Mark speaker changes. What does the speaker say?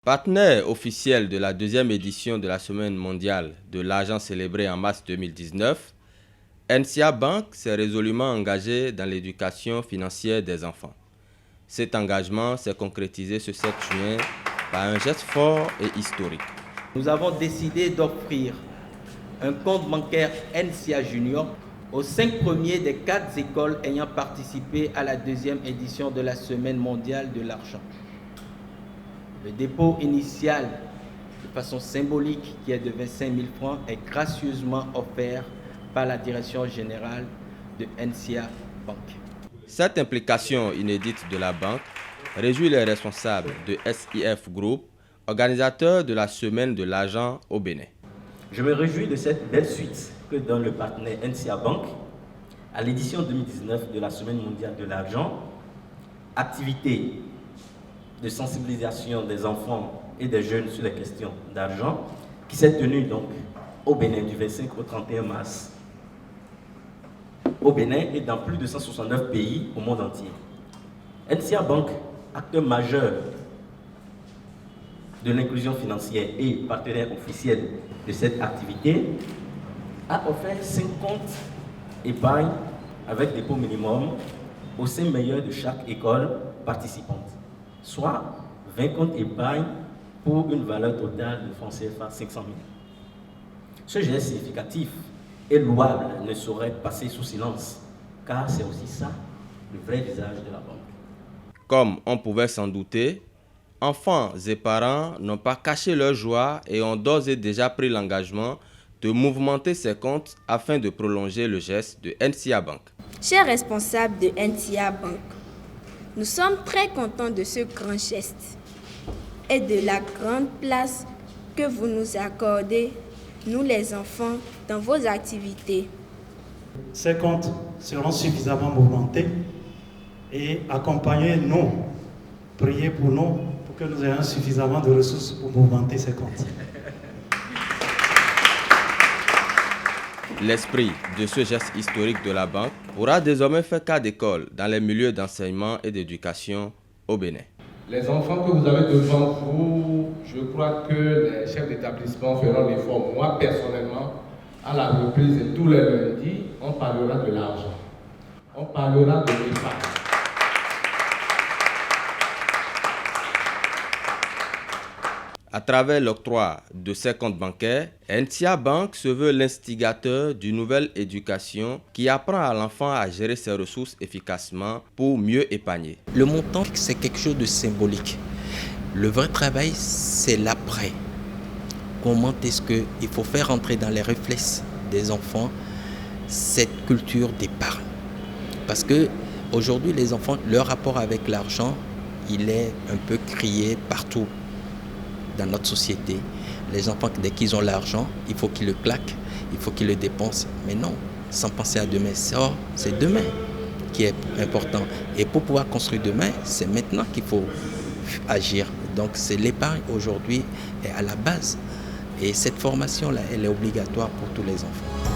Speaker 1: Partenaire officiel de la deuxième édition de la Semaine mondiale de l'argent célébrée en mars 2019, NCA Bank s'est résolument engagé dans l'éducation financière des enfants. Cet engagement s'est concrétisé ce 7 juin par un geste fort et historique.
Speaker 2: Nous avons décidé d'offrir un compte bancaire NCA Junior aux 5 premiers des 4 écoles ayant participé à la deuxième édition de la Semaine mondiale de l'argent. Le dépôt initial, de façon symbolique, qui est de 25 000 francs, est gracieusement offert par la direction générale de NCA Bank.
Speaker 1: Cette implication inédite de la banque réjouit les responsables de SIF Group, organisateur de la Semaine de l'argent au Bénin.
Speaker 3: Je me réjouis de cette belle suite que donne le partenaire NCA Bank à l'édition 2019 de la Semaine mondiale de l'argent, activité de sensibilisation des enfants et des jeunes sur les questions d'argent qui s'est tenue donc au Bénin du 25 au 31 mars, au Bénin et dans plus de 169 pays au monde entier. NCA Bank, acteur majeur de l'inclusion financière et partenaire officiel de cette activité, a offert 50 épargnes avec dépôt minimum au sein meilleur de chaque école participante, soit 20 comptes épargne pour une valeur totale de francs CFA 500 000. Ce geste significatif et louable ne saurait passer sous silence, car c'est aussi ça le vrai visage de la banque.
Speaker 1: Comme on pouvait s'en douter, enfants et parents n'ont pas caché leur joie et ont d'ores et déjà pris l'engagement de mouvementer ces comptes afin de prolonger le geste de NCA Bank.
Speaker 4: Chers responsables de NCA Bank, nous sommes très contents de ce grand geste et de la grande place que vous nous accordez, nous les enfants, dans vos activités.
Speaker 5: Ces comptes seront suffisamment mouvementés et accompagnez-nous, priez pour nous, pour que nous ayons suffisamment de ressources pour mouvementer ces comptes.
Speaker 1: L'esprit de ce geste historique de la banque pourra désormais faire cas d'école dans les milieux d'enseignement et d'éducation au Bénin.
Speaker 6: Les enfants que vous avez devant vous, je crois que les chefs d'établissement feront l'effort. Moi, personnellement, à la reprise de tous les lundis, on parlera de l'argent. On parlera de l'épargne.
Speaker 1: À travers l'octroi de ces comptes bancaires, NCA Bank se veut l'instigateur d'une nouvelle éducation qui apprend à l'enfant à gérer ses ressources efficacement pour mieux épargner.
Speaker 7: Le montant, c'est quelque chose de symbolique. Le vrai travail, c'est l'après. Comment est-ce qu'il faut faire entrer dans les réflexes des enfants cette culture d'épargne? Parce que aujourd'hui, les enfants, leur rapport avec l'argent, il est un peu crié partout dans notre société. Les enfants, dès qu'ils ont l'argent, il faut qu'ils le claquent, il faut qu'ils le dépensent. Mais non, sans penser à demain. C'est demain qui est important. Et pour pouvoir construire demain, c'est maintenant qu'il faut agir. Donc c'est l'épargne aujourd'hui est à la base. Et cette formation-là, elle est obligatoire pour tous les enfants.